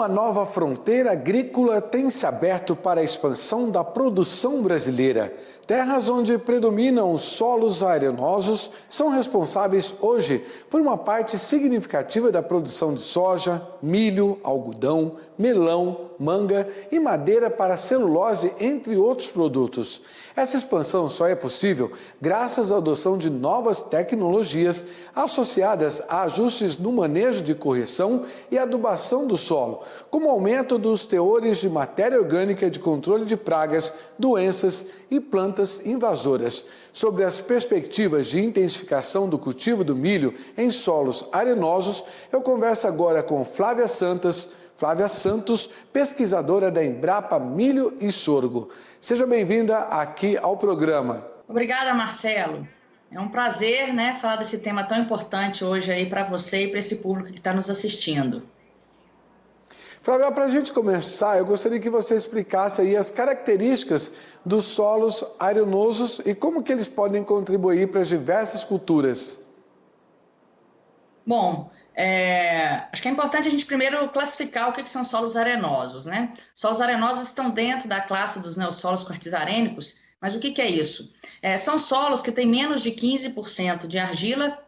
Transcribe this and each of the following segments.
Uma nova fronteira agrícola tem se aberto para a expansão da produção brasileira. Terras onde predominam os solos arenosos são responsáveis hoje por uma parte significativa da produção de soja, milho, algodão, melão, manga e madeira para celulose, entre outros produtos. Essa expansão só é possível graças à adoção de novas tecnologias associadas a ajustes no manejo de correção e adubação do solo, como o aumento dos teores de matéria orgânica de controle de pragas, doenças e plantas invasoras. Sobre as perspectivas de intensificação do cultivo do milho em solos arenosos, eu converso agora com Flávia Santos, pesquisadora da Embrapa Milho e Sorgo. Seja bem-vinda aqui ao programa. Obrigada, Marcelo. É um prazer, falar desse tema tão importante hoje aí para você e para esse público que está nos assistindo. Flávia, para a gente começar, eu gostaria que você explicasse aí as características dos solos arenosos e como que eles podem contribuir para as diversas culturas. Bom, acho que é importante a gente primeiro classificar o que são solos arenosos, Solos arenosos estão dentro da classe dos neossolos quartzarênicos, mas o que é isso? São solos que têm menos de 15% de argila,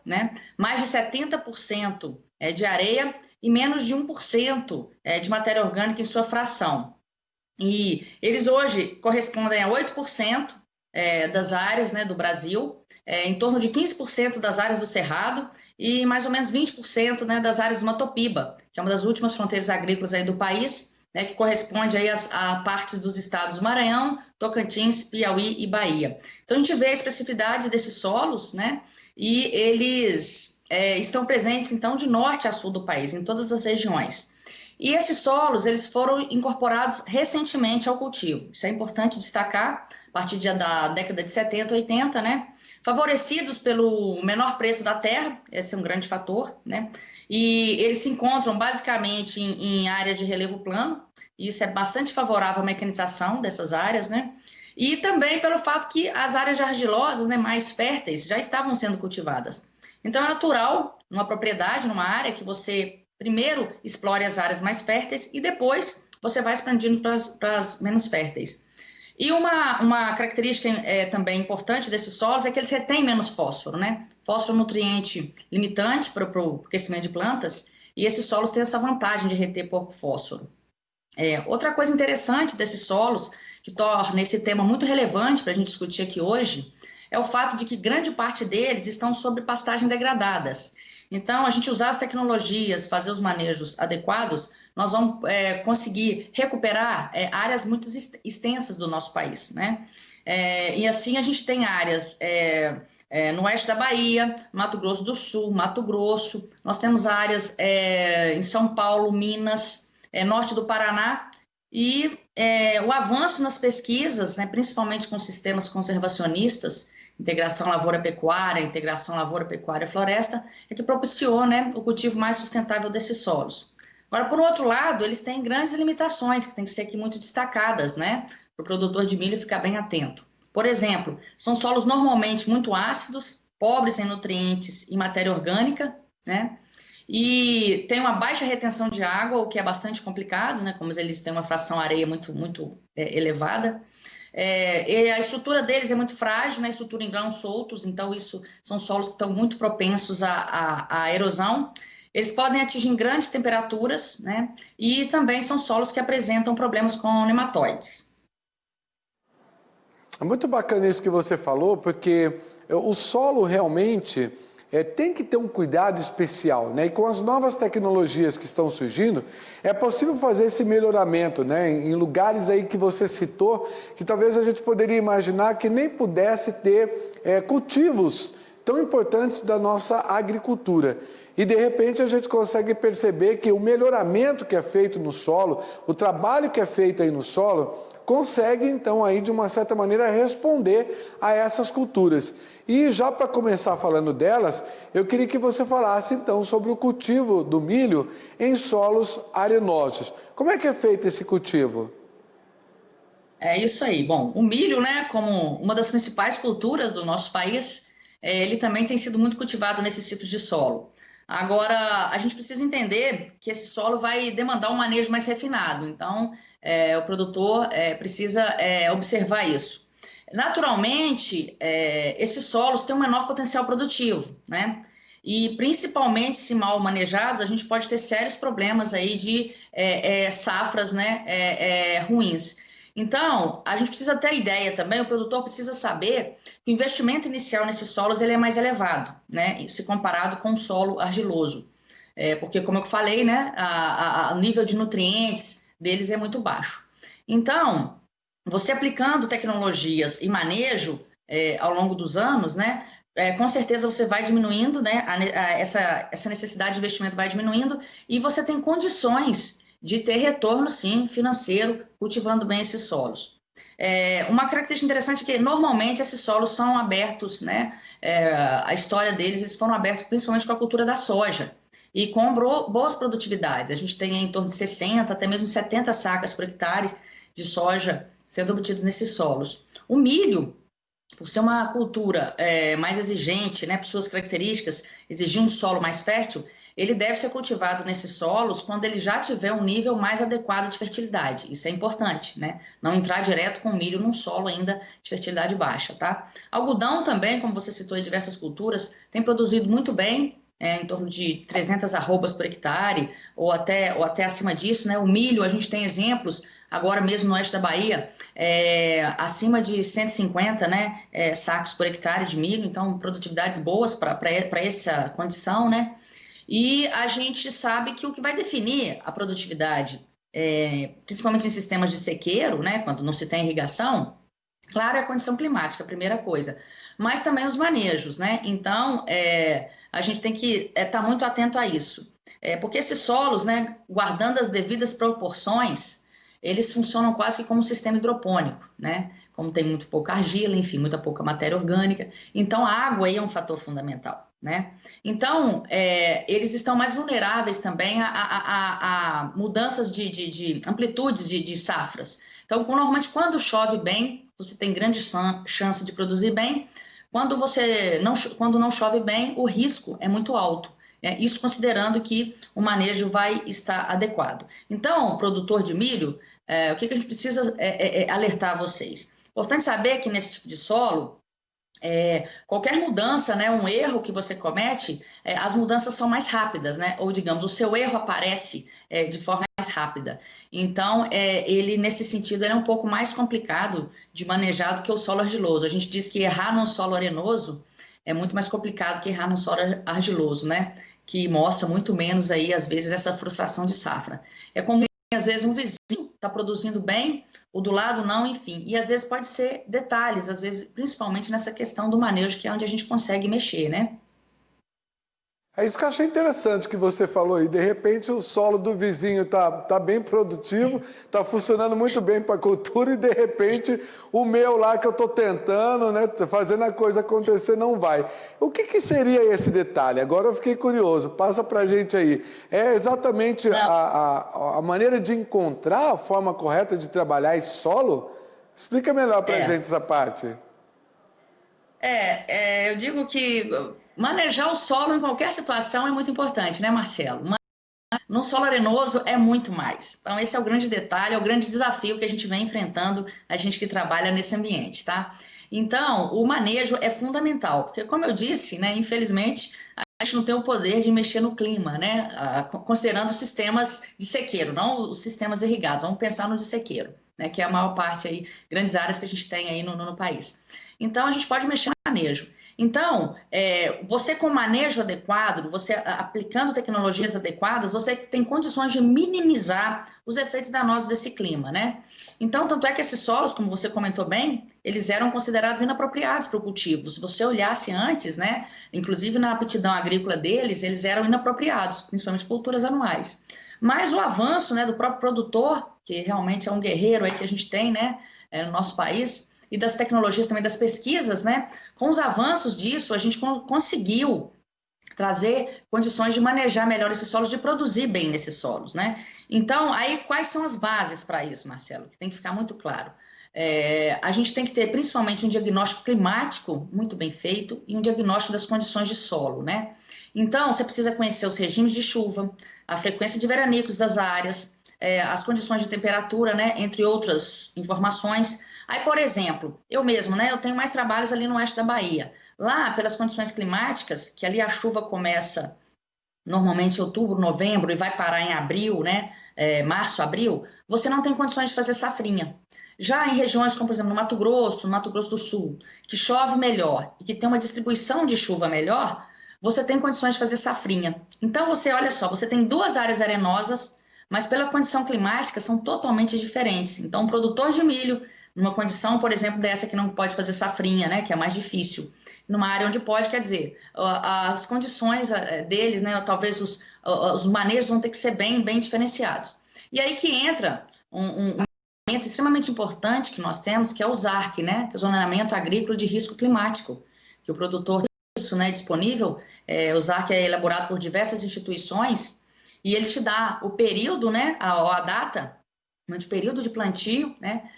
mais de 70% de areia e menos de 1% de matéria orgânica em sua fração. E eles hoje correspondem a 8% das áreas do Brasil, em torno de 15% das áreas do Cerrado e mais ou menos 20% das áreas do Matopiba, que é uma das últimas fronteiras agrícolas aí do país, que corresponde aí a partes dos estados do Maranhão, Tocantins, Piauí e Bahia. Então a gente vê a especificidade desses solos, e eles estão presentes então de norte a sul do país, em todas as regiões. E esses solos, eles foram incorporados recentemente ao cultivo. Isso é importante destacar, a partir da década de 70, 80, favorecidos pelo menor preço da terra, esse é um grande fator, E eles se encontram basicamente em áreas de relevo plano, e isso é bastante favorável à mecanização dessas áreas, E também pelo fato que as áreas argilosas, mais férteis, já estavam sendo cultivadas. Então é natural, numa propriedade, numa área, que você primeiro explore as áreas mais férteis e depois você vai expandindo para as menos férteis. E uma característica também importante desses solos é que eles retêm menos fósforo, Fósforo é um nutriente limitante para o crescimento de plantas, e esses solos têm essa vantagem de reter pouco fósforo. Outra coisa interessante desses solos, que torna esse tema muito relevante para a gente discutir aqui hoje, é o fato de que grande parte deles estão sob pastagem degradadas. Então, a gente usar as tecnologias, fazer os manejos adequados, nós vamos conseguir recuperar áreas muito extensas do nosso país, E assim a gente tem áreas no oeste da Bahia, Mato Grosso do Sul, Mato Grosso, nós temos áreas em São Paulo, Minas, norte do Paraná, e o avanço nas pesquisas, principalmente com sistemas conservacionistas, integração lavoura-pecuária, integração lavoura-pecuária-floresta, é que propiciou o cultivo mais sustentável desses solos. Agora, por outro lado, eles têm grandes limitações, que têm que ser aqui muito destacadas, para o produtor de milho ficar bem atento. Por exemplo, são solos normalmente muito ácidos, pobres em nutrientes e matéria orgânica, E tem uma baixa retenção de água, o que é bastante complicado, como eles têm uma fração areia muito elevada. E a estrutura deles é muito frágil, estrutura em grãos soltos, então isso são solos que estão muito propensos à erosão. Eles podem atingir grandes temperaturas, E também são solos que apresentam problemas com nematóides. É muito bacana isso que você falou, porque o solo realmente tem que ter um cuidado especial, E com as novas tecnologias que estão surgindo, é possível fazer esse melhoramento, Em lugares aí que você citou, que talvez a gente poderia imaginar que nem pudesse ter cultivos tão importantes da nossa agricultura. E de repente a gente consegue perceber que o melhoramento que é feito no solo, o trabalho que é feito aí no solo, consegue então aí de uma certa maneira responder a essas culturas. E já para começar falando delas, eu queria que você falasse então sobre o cultivo do milho em solos arenosos. Como é que é feito esse cultivo? É isso aí. Bom, o milho, como uma das principais culturas do nosso país, ele também tem sido muito cultivado nesses tipos de solo. Agora, a gente precisa entender que esse solo vai demandar um manejo mais refinado, então o produtor precisa observar isso. Naturalmente, esses solos têm um menor potencial produtivo, né? E principalmente se mal manejados, a gente pode ter sérios problemas aí de safras, né, ruins. Então, a gente precisa ter ideia também, o produtor precisa saber que o investimento inicial nesses solos ele é mais elevado, né, se comparado com o solo argiloso. Porque, como eu falei, né, o nível de nutrientes deles é muito baixo. Então, você aplicando tecnologias e manejo ao longo dos anos, né, com certeza você vai diminuindo, né, essa necessidade de investimento vai diminuindo e você tem condições de ter retorno, sim, financeiro, cultivando bem esses solos. Uma característica interessante é que, normalmente, esses solos são abertos, né, a história deles, eles foram abertos principalmente com a cultura da soja e com boas produtividades. A gente tem em torno de 60, até mesmo 70 sacas por hectare de soja sendo obtidos nesses solos. O milho, por ser uma cultura mais exigente, né, por suas características, exigir um solo mais fértil, ele deve ser cultivado nesses solos quando ele já tiver um nível mais adequado de fertilidade. Isso é importante, né? Não entrar direto com o milho num solo ainda de fertilidade baixa, tá? Algodão também, como você citou em diversas culturas, tem produzido muito bem, em torno de 300 arrobas por hectare, ou até acima disso, né? O milho, a gente tem exemplos, agora mesmo no oeste da Bahia, acima de 150, né, sacos por hectare de milho, então produtividades boas para essa condição, né? E a gente sabe que o que vai definir a produtividade, principalmente em sistemas de sequeiro, né, quando não se tem irrigação, claro, é a condição climática, a primeira coisa, mas também os manejos, né? Então, a gente tem que estar muito atento a isso, porque esses solos, né, guardando as devidas proporções, eles funcionam quase que como um sistema hidropônico, né? Como tem muito pouca argila, enfim, muita pouca matéria orgânica, então a água aí é um fator fundamental, né? Então, eles estão mais vulneráveis também a mudanças de amplitudes de safras. Então, normalmente, quando chove bem, você tem grande chance de produzir bem. Quando não chove bem, o risco é muito alto. Isso considerando que o manejo vai estar adequado. Então, produtor de milho, o que a gente precisa alertar vocês? Importante saber que nesse tipo de solo, qualquer mudança, né, um erro que você comete, as mudanças são mais rápidas, né? Ou, digamos, o seu erro aparece de forma mais rápida. Então, ele, nesse sentido, ele é um pouco mais complicado de manejar do que o solo argiloso. A gente diz que errar num solo arenoso é muito mais complicado que errar num solo argiloso, né? Que mostra muito menos aí, às vezes, essa frustração de safra. É como, às vezes, um vizinho está produzindo bem, o do lado não, enfim. E, às vezes, pode ser detalhes, às vezes, principalmente nessa questão do manejo, que é onde a gente consegue mexer, né? É isso que eu achei interessante que você falou aí. De repente o solo do vizinho tá bem produtivo, tá funcionando muito bem para a cultura e de repente o meu lá que eu estou tentando, né, fazendo a coisa acontecer não vai. O que seria esse detalhe? Agora eu fiquei curioso. Passa para a gente aí. É exatamente a maneira de encontrar a forma correta de trabalhar esse solo? Explica melhor para a gente essa parte. Eu digo que manejar o solo em qualquer situação é muito importante, né, Marcelo? Mas no solo arenoso é muito mais. Então, esse é o grande detalhe, é o grande desafio que a gente vem enfrentando, a gente que trabalha nesse ambiente, tá? Então, o manejo é fundamental, porque, como eu disse, né, infelizmente, a gente não tem o poder de mexer no clima, né? Considerando os sistemas de sequeiro, não os sistemas irrigados. Vamos pensar no de sequeiro, né, que é a maior parte aí, grandes áreas que a gente tem aí no país. Então, a gente pode mexer no manejo. Então, você com manejo adequado, você aplicando tecnologias adequadas, você tem condições de minimizar os efeitos danosos desse clima, né? Então, tanto é que esses solos, como você comentou bem, eles eram considerados inapropriados para o cultivo. Se você olhasse antes, né, inclusive na aptidão agrícola deles, eles eram inapropriados, principalmente culturas anuais. Mas o avanço, né, do próprio produtor, que realmente é um guerreiro aí que a gente tem, né, no nosso país, e das tecnologias também, das pesquisas, né? Com os avanços disso, a gente conseguiu trazer condições de manejar melhor esses solos, de produzir bem nesses solos, né? Então, aí quais são as bases para isso, Marcelo? Que tem que ficar muito claro. A gente tem que ter principalmente um diagnóstico climático muito bem feito e um diagnóstico das condições de solo, né? Então, você precisa conhecer os regimes de chuva, a frequência de veranicos das áreas, as condições de temperatura, né, entre outras informações. Aí, por exemplo, eu mesmo, né, eu tenho mais trabalhos ali no oeste da Bahia. Lá, pelas condições climáticas, que ali a chuva começa normalmente em outubro, novembro e vai parar em abril, né, março, abril, você não tem condições de fazer safrinha. Já em regiões como, por exemplo, no Mato Grosso do Sul, que chove melhor e que tem uma distribuição de chuva melhor, você tem condições de fazer safrinha. Então, você, olha só, você tem duas áreas arenosas, mas pela condição climática são totalmente diferentes. Então, o produtor de milho, numa condição, por exemplo, dessa que não pode fazer safrinha, né, que é mais difícil, numa área onde pode, quer dizer, as condições deles, né, talvez os manejos vão ter que ser bem diferenciados. E aí que entra um elemento extremamente importante que nós temos, que é o ZARC, né, que é o Zonamento Agrícola de Risco Climático, que o produtor tem isso, né, disponível. O ZARC é elaborado por diversas instituições e ele te dá o período, né, a data, de período de plantio, né,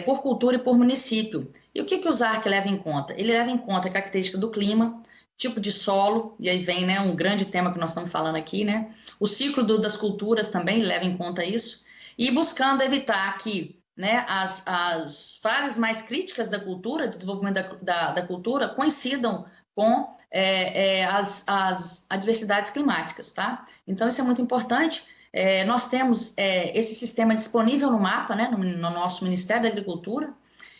por cultura e por município. E o que o ZARC leva em conta? Ele leva em conta a característica do clima, tipo de solo, e aí vem, né, um grande tema que nós estamos falando aqui, né? O ciclo das culturas também leva em conta isso, e buscando evitar que, né, as fases mais críticas da cultura, desenvolvimento da cultura, coincidam com as adversidades climáticas, tá? Então, isso é muito importante. Nós temos esse sistema disponível no mapa, né, no nosso Ministério da Agricultura.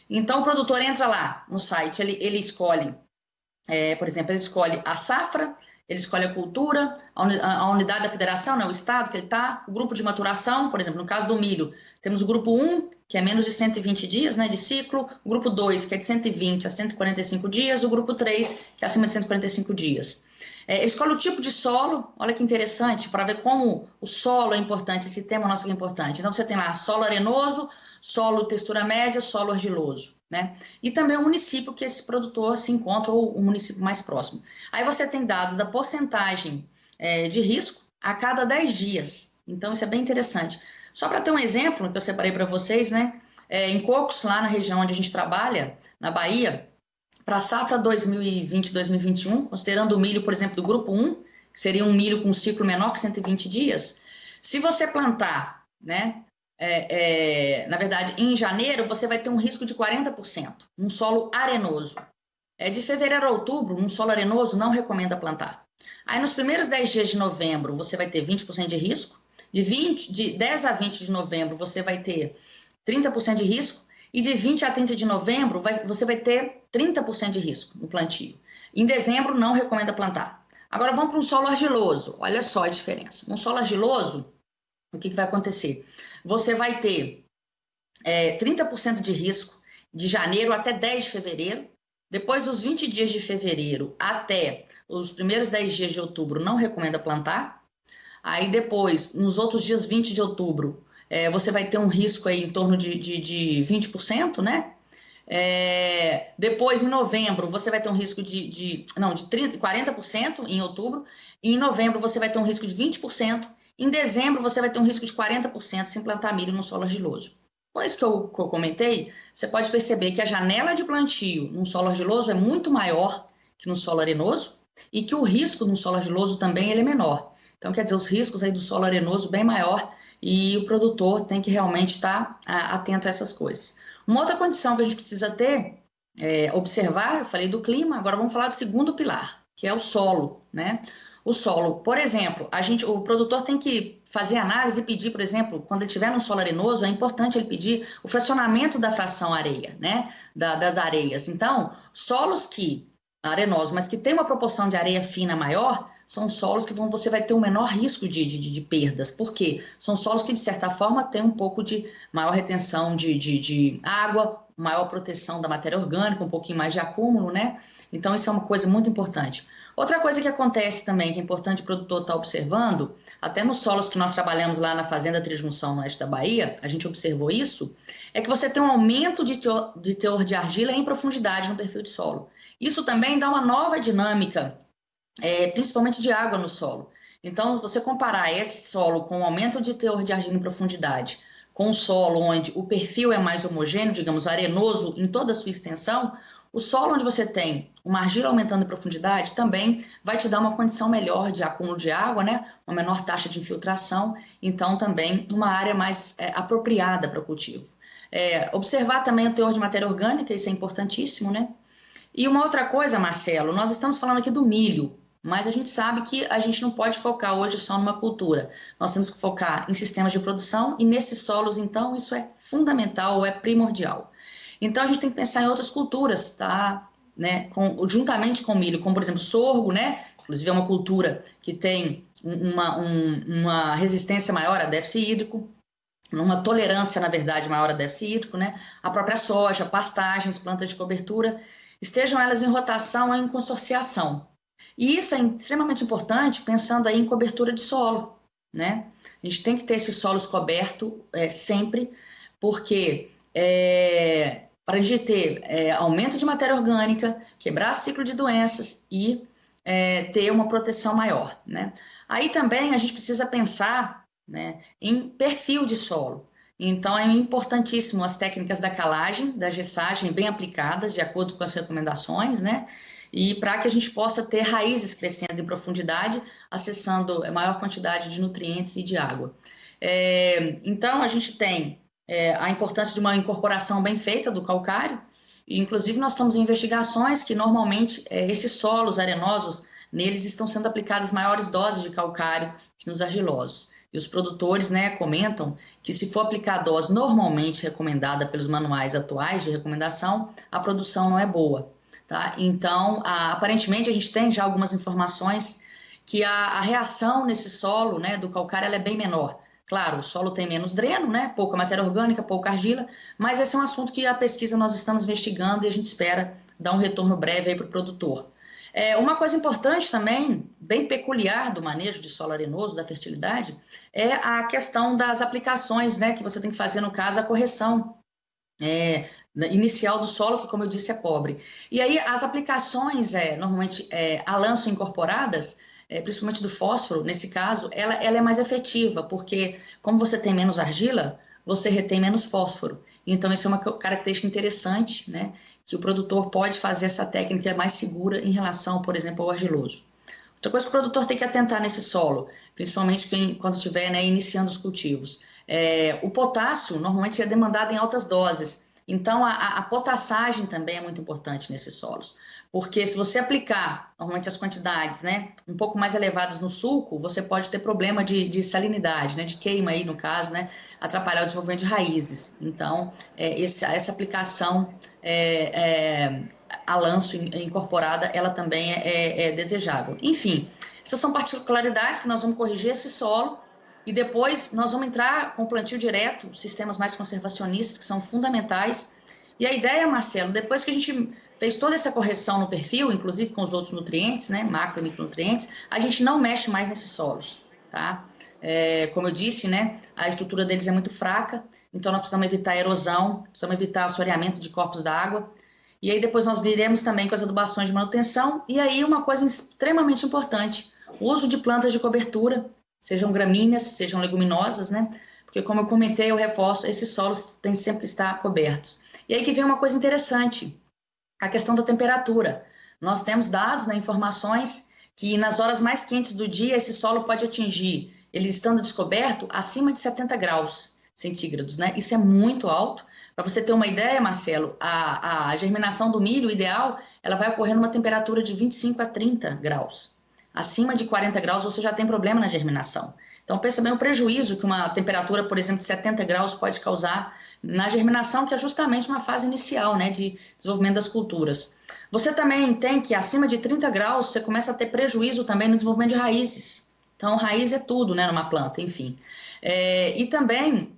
Então, o produtor entra lá no site, ele escolhe, por exemplo, ele escolhe a safra, ele escolhe a cultura, a unidade da federação, né, o estado que ele está, o grupo de maturação, por exemplo, no caso do milho, temos o grupo 1, que é menos de 120 dias, né, de ciclo, o grupo 2, que é de 120 a 145 dias, o grupo 3, que é acima de 145 dias. Ele escolhe o tipo de solo, olha que interessante, para ver como o solo é importante, esse tema nosso que é importante. Então, você tem lá solo arenoso, solo textura média, solo argiloso, né? E também o município que esse produtor se encontra, ou o município mais próximo. Aí você tem dados da porcentagem de risco a cada 10 dias. Então, isso é bem interessante. Só para ter um exemplo que eu separei para vocês, né? Em Cocos, lá na região onde a gente trabalha, na Bahia, para a safra 2020-2021, considerando o milho, por exemplo, do grupo 1, que seria um milho com um ciclo menor que 120 dias, se você plantar, né, na verdade, em janeiro, você vai ter um risco de 40%, num solo arenoso. De fevereiro a outubro, num solo arenoso, não recomenda plantar. Aí, nos primeiros 10 dias de novembro, você vai ter 20% de risco. De 10 a 20 de novembro, você vai ter 30% de risco. E de 20 a 30 de novembro, você vai ter 30% de risco no plantio. Em dezembro, não recomenda plantar. Agora, vamos para um solo argiloso. Olha só a diferença. Um solo argiloso, o que vai acontecer? Você vai ter 30% de risco de janeiro até 10 de fevereiro. Depois dos 20 dias de fevereiro até os primeiros 10 dias de outubro, não recomenda plantar. Aí depois, nos outros dias 20 de outubro, você vai ter um risco aí em torno de 20%, né? Depois, em novembro, você vai ter um risco de 40% em outubro. Em novembro, você vai ter um risco de 20%. Em dezembro, você vai ter um risco de 40% se implantar milho no solo argiloso. Com isso que eu comentei, você pode perceber que a janela de plantio num solo argiloso é muito maior que no solo arenoso e que o risco no solo argiloso também ele é menor. Então, quer dizer, os riscos aí do solo arenoso bem maior e o produtor tem que realmente estar atento a essas coisas. Uma outra condição que a gente precisa ter, observar, eu falei do clima, agora vamos falar do segundo pilar, que é o solo, né? O solo, por exemplo, o produtor tem que fazer análise e pedir, por exemplo, quando ele estiver no solo arenoso, é importante ele pedir o fracionamento da fração areia, né? Das areias. Então, solos arenosos, mas que tem uma proporção de areia fina maior, são solos que você vai ter um menor risco de perdas. Por quê? São solos que, de certa forma, têm um pouco de maior retenção de água, maior proteção da matéria orgânica, um pouquinho mais de acúmulo, né? Então, isso é uma coisa muito importante. Outra coisa que acontece também, que é importante o produtor estar observando, até nos solos que nós trabalhamos lá na Fazenda Trijunção, no oeste da Bahia, a gente observou isso, é que você tem um aumento de teor de argila em profundidade no perfil de solo. Isso também dá uma nova dinâmica, principalmente de água no solo. Então, se você comparar esse solo com o aumento de teor de argila em profundidade, com um solo onde o perfil é mais homogêneo, digamos, arenoso em toda a sua extensão, O solo onde você tem uma argila aumentando em profundidade também vai te dar uma condição melhor de acúmulo de água, né? Uma menor taxa de infiltração, então também uma área mais apropriada para o cultivo. Observar também o teor de matéria orgânica, isso é importantíssimo, né? E uma outra coisa, Marcelo, nós estamos falando aqui do milho, mas a gente sabe que a gente não pode focar hoje só numa cultura. Nós temos que focar em sistemas de produção e nesses solos, então, isso é fundamental, é primordial. Então, a gente tem que pensar em outras culturas, tá? Né? Juntamente com o milho, como, por exemplo, sorgo, né? Inclusive é uma cultura que tem uma resistência maior a déficit hídrico, uma tolerância, na verdade, maior a déficit hídrico, né? A própria soja, pastagens, plantas de cobertura, estejam elas em rotação ou em consorciação. E isso é extremamente importante pensando aí em cobertura de solo, né? A gente tem que ter esses solos cobertos sempre, porque para a gente ter aumento de matéria orgânica, quebrar ciclo de doenças e ter uma proteção maior, né? Aí também a gente precisa pensar, né, em perfil de solo. Então, é importantíssimo as técnicas da calagem, da gessagem bem aplicadas, de acordo com as recomendações, né? E para que a gente possa ter raízes crescendo em profundidade, acessando a maior quantidade de nutrientes e de água. Então, a gente tem a importância de uma incorporação bem feita do calcário, e, inclusive, nós estamos em investigações que, normalmente, esses solos arenosos, neles estão sendo aplicadas maiores doses de calcário que nos argilosos. E os produtores, né, comentam que se for aplicar a dose normalmente recomendada pelos manuais atuais de recomendação, a produção não é boa, tá? Então, aparentemente, a gente tem já algumas informações que a reação nesse solo, né, do calcário, ela é bem menor. Claro, o solo tem menos dreno, né, pouca matéria orgânica, pouca argila, mas esse é um assunto que a pesquisa nós estamos investigando e a gente espera dar um retorno breve aí para o produtor. Uma coisa importante também, bem peculiar do manejo de solo arenoso, da fertilidade, é a questão das aplicações, né, que você tem que fazer, no caso, a correção inicial do solo, que, como eu disse, é pobre. E aí, as aplicações, normalmente, a lanço incorporadas, principalmente do fósforo, nesse caso, ela é mais efetiva, porque como você tem menos argila, você retém menos fósforo. Então, isso é uma característica interessante, né, que o produtor pode fazer essa técnica mais segura em relação, por exemplo, ao argiloso. Outra coisa que o produtor tem que atentar nesse solo, principalmente quando estiver, né, iniciando os cultivos. O potássio, normalmente, é demandado em altas doses. Então, a potassagem também é muito importante nesses solos. Porque se você aplicar, normalmente, as quantidades, né, um pouco mais elevadas no sulco, você pode ter problema de salinidade, né, de queima aí, no caso, né, atrapalhar o desenvolvimento de raízes. Então, essa aplicação a lanço incorporada, ela também é desejável. Enfim, essas são particularidades que nós vamos corrigir esse solo e depois nós vamos entrar com plantio direto, sistemas mais conservacionistas, que são fundamentais. E a ideia, Marcelo, depois que a gente fez toda essa correção no perfil, inclusive com os outros nutrientes, né, macro e micronutrientes, a gente não mexe mais nesses solos, tá? Como eu disse, né, a estrutura deles é muito fraca, então nós precisamos evitar erosão, precisamos evitar assoreamento de corpos d'água. E aí depois nós viremos também com as adubações de manutenção. E aí uma coisa extremamente importante, o uso de plantas de cobertura, sejam gramíneas, sejam leguminosas, né? Porque, como eu comentei, eu reforço, esses solos têm sempre que estar cobertos. E aí que vem uma coisa interessante, a questão da temperatura. Nós temos dados, né, informações que nas horas mais quentes do dia esse solo pode atingir, ele estando descoberto, acima de 70 graus centígrados, né? Isso é muito alto. Para você ter uma ideia, Marcelo, a germinação do milho ideal, ela vai ocorrer numa temperatura de 25 a 30 graus. Acima de 40 graus você já tem problema na germinação. Então pensa bem o prejuízo que uma temperatura, por exemplo, de 70 graus pode causar na germinação, que é justamente uma fase inicial, né, de desenvolvimento das culturas. Você também tem que acima de 30 graus você começa a ter prejuízo também no desenvolvimento de raízes. Então raiz é tudo, né, numa planta, enfim. E também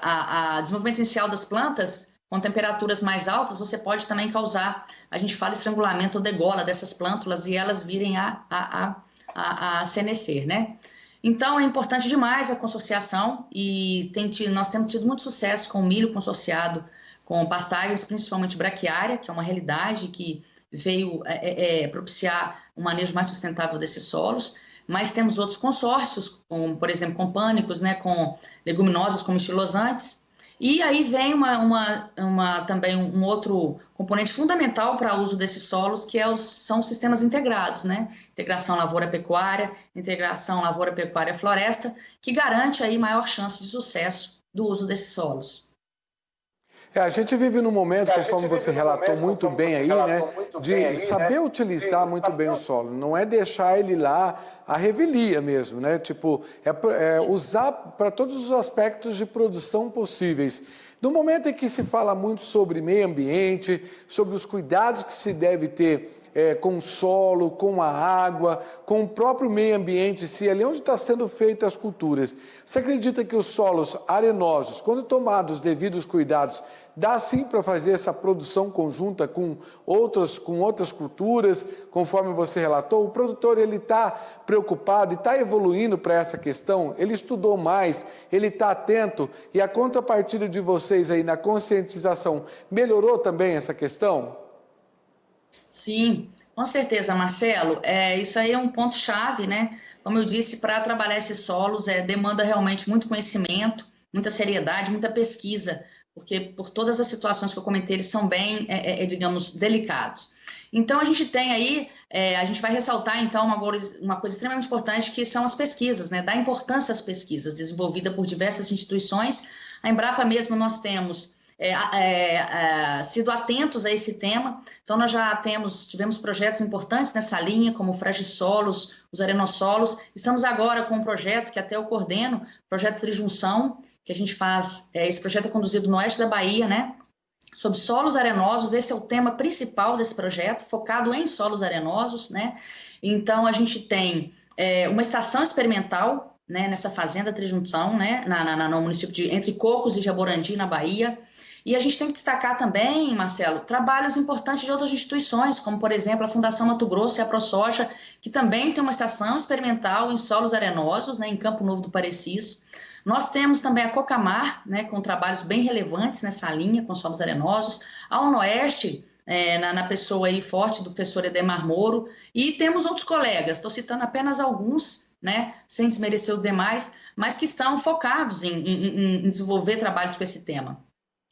a desenvolvimento inicial das plantas, com temperaturas mais altas, você pode também causar, a gente fala estrangulamento ou degola dessas plântulas e elas virem a senescer, né? Então, é importante demais a consorciação e nós temos tido muito sucesso com o milho consorciado com pastagens, principalmente braquiária, que é uma realidade que veio propiciar um manejo mais sustentável desses solos, mas temos outros consórcios, por exemplo, com pânicos, né, com leguminosas como estilosantes, E aí vem também um outro componente fundamental para o uso desses solos, que são os sistemas integrados, né? Integração lavoura-pecuária, integração lavoura-pecuária-floresta, que garante aí maior chance de sucesso do uso desses solos. A gente vive num momento, conforme você relatou muito bem aí, né, de saber utilizar muito bem o solo. Não é deixar ele lá à revelia mesmo, né? Tipo, usar para todos os aspectos de produção possíveis. No momento em que se fala muito sobre meio ambiente, sobre os cuidados que se deve ter com o solo, com a água, com o próprio meio ambiente, se ali onde está sendo feitas as culturas. Você acredita que os solos arenosos, quando tomados os devidos cuidados, dá sim para fazer essa produção conjunta com outras culturas, conforme você relatou? O produtor ele está preocupado e está evoluindo para essa questão, ele estudou mais, ele está atento, e a contrapartida de vocês aí na conscientização melhorou também essa questão? Sim, com certeza, Marcelo. Isso aí é um ponto-chave, né? Como eu disse, para trabalhar esses solos demanda realmente muito conhecimento, muita seriedade, muita pesquisa, porque por todas as situações que eu comentei, eles são bem, digamos, delicados. Então, a gente tem aí, a gente vai ressaltar, então, uma coisa extremamente importante, que são as pesquisas, né? Dar importância às pesquisas, desenvolvidas por diversas instituições. A Embrapa mesmo, nós temos sido atentos a esse tema. Então, nós já tivemos projetos importantes nessa linha, como o Fragisolos, os Arenossolos. Estamos agora com um projeto que até eu coordeno, projeto Trijunção, que a gente faz, esse projeto é conduzido no oeste da Bahia, né? Sobre solos arenosos. Esse é o tema principal desse projeto, focado em solos arenosos, né? Então, a gente tem uma estação experimental, né, nessa fazenda Trijunção, né, no município de Entre Cocos e Jaborandi, na Bahia. E a gente tem que destacar também, Marcelo, trabalhos importantes de outras instituições, como, por exemplo, a Fundação Mato Grosso e a ProSoja, que também tem uma estação experimental em solos arenosos, né, em Campo Novo do Parecis. Nós temos também a Cocamar, né, com trabalhos bem relevantes nessa linha, com solos arenosos. A Unoeste, na pessoa aí forte do professor Edemar Moro. E temos outros colegas, estou citando apenas alguns, né, sem desmerecer os demais, mas que estão focados em desenvolver trabalhos com esse tema.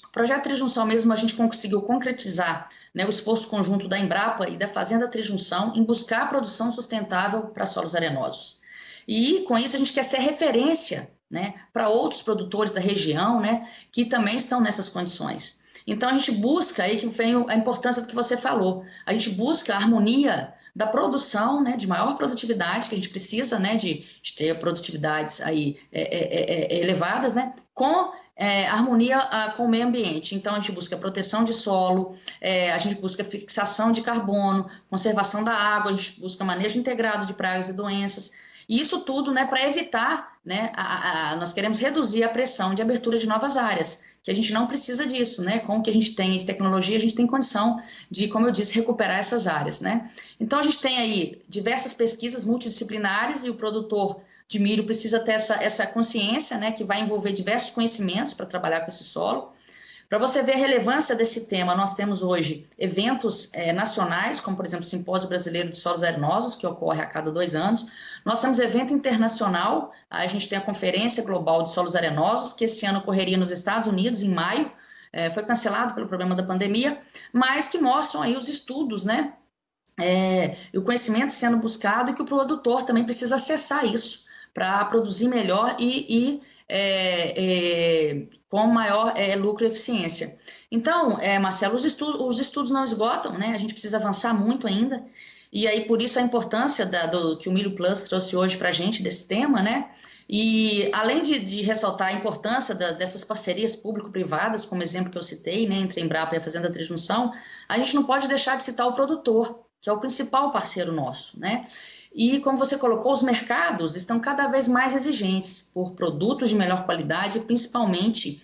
O projeto Trijunção mesmo, a gente conseguiu concretizar, né, o esforço conjunto da Embrapa e da Fazenda Trijunção em buscar a produção sustentável para solos arenosos. E com isso a gente quer ser referência, né, para outros produtores da região, né, que também estão nessas condições. Então a gente busca, aí que vem a importância do que você falou, a gente busca a harmonia da produção, né, de maior produtividade, que a gente precisa, né, de ter produtividades aí, elevadas, né, com harmonia com o meio ambiente. Então, a gente busca proteção de solo, a gente busca fixação de carbono, conservação da água, a gente busca manejo integrado de pragas e doenças. E isso tudo, né, para evitar, né, nós queremos reduzir a pressão de abertura de novas áreas, que a gente não precisa disso, né? Com o que a gente tem de tecnologia, a gente tem condição de, como eu disse, recuperar essas áreas, né? Então, a gente tem aí diversas pesquisas multidisciplinares e o produtor de milho precisa ter essa consciência, né, que vai envolver diversos conhecimentos para trabalhar com esse solo. Para você ver a relevância desse tema, nós temos hoje eventos nacionais, como, por exemplo, o Simpósio Brasileiro de Solos Arenosos, que ocorre a cada 2 anos. Nós temos evento internacional, a gente tem a Conferência Global de Solos Arenosos, que esse ano ocorreria nos Estados Unidos, em maio, foi cancelado pelo problema da pandemia, mas que mostram aí os estudos, né? E o conhecimento sendo buscado e que o produtor também precisa acessar isso para produzir melhor e com maior lucro e eficiência. Então, Marcelo, os estudos não esgotam, né? A gente precisa avançar muito ainda, e aí por isso a importância que o Milho Plus trouxe hoje para a gente desse tema, né? E além de ressaltar a importância dessas parcerias público-privadas, como exemplo que eu citei, né, entre a Embrapa e a Fazenda Trijunção, a gente não pode deixar de citar o produtor, que é o principal parceiro nosso, né? E, como você colocou, os mercados estão cada vez mais exigentes por produtos de melhor qualidade, principalmente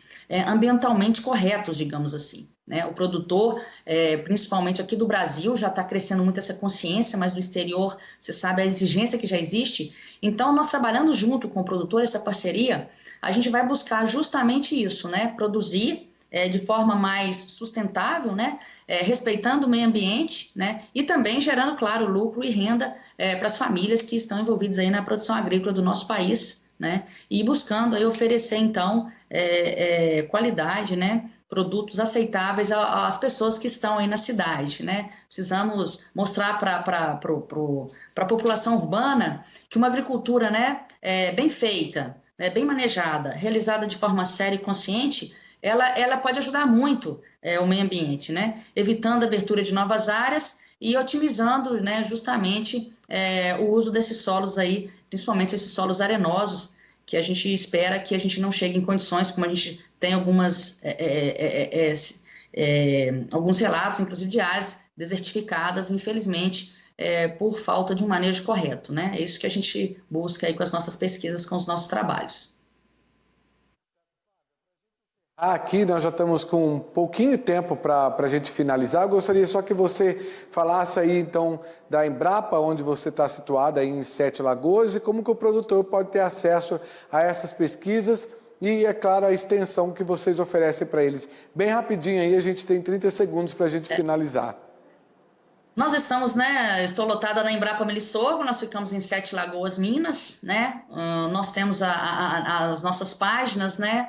ambientalmente corretos, digamos assim, né? O produtor, principalmente aqui do Brasil, já está crescendo muito essa consciência, mas do exterior, você sabe a exigência que já existe. Então, nós trabalhando junto com o produtor, essa parceria, a gente vai buscar justamente isso, né? Produzir de forma mais sustentável, né? Respeitando o meio ambiente, né? E também gerando, claro, lucro e renda para as famílias que estão envolvidas aí na produção agrícola do nosso país, né? E buscando aí oferecer, então, qualidade, né? Produtos aceitáveis às pessoas que estão aí na cidade, né? Precisamos mostrar para a população urbana que uma agricultura, né, bem feita, bem manejada, realizada de forma séria e consciente, ela pode ajudar muito o meio ambiente, né? Evitando a abertura de novas áreas e otimizando, né, justamente o uso desses solos aí, principalmente esses solos arenosos, que a gente espera que a gente não chegue em condições, como a gente tem alguns relatos, inclusive de áreas desertificadas, infelizmente, por falta de um manejo correto, né? É isso que a gente busca aí com as nossas pesquisas, com os nossos trabalhos. Aqui nós já estamos com um pouquinho de tempo para a gente finalizar. Eu gostaria só que você falasse aí então da Embrapa, onde você está situado aí em Sete Lagoas, e como que o produtor pode ter acesso a essas pesquisas e, é claro, a extensão que vocês oferecem para eles. Bem rapidinho aí, a gente tem 30 segundos para a gente finalizar. Nós estamos, né? Estou lotada na Embrapa Melisorgo, nós ficamos em Sete Lagoas, Minas, né? Nós temos as nossas páginas, né?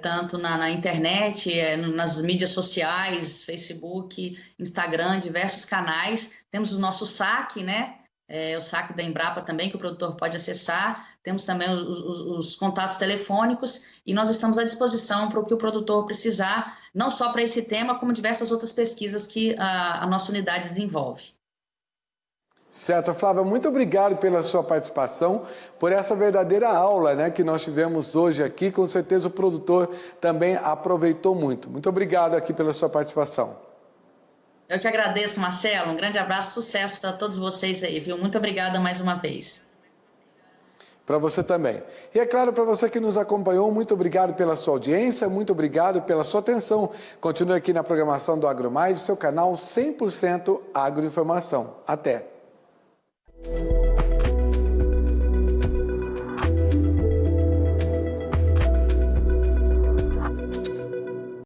Tanto na internet, nas mídias sociais, Facebook, Instagram, diversos canais. Temos o nosso saque, né? O saque da Embrapa também, que o produtor pode acessar. Temos também os contatos telefônicos e nós estamos à disposição para o que o produtor precisar, não só para esse tema, como diversas outras pesquisas que a nossa unidade desenvolve. Certo, Flávia, muito obrigado pela sua participação, por essa verdadeira aula, né, que nós tivemos hoje aqui. Com certeza o produtor também aproveitou muito. Muito obrigado aqui pela sua participação. Eu que agradeço, Marcelo. Um grande abraço, sucesso para todos vocês aí, viu? Muito obrigada mais uma vez. Para você também. E é claro, para você que nos acompanhou, muito obrigado pela sua audiência, muito obrigado pela sua atenção. Continue aqui na programação do AgroMais, seu canal 100% Agroinformação. Até!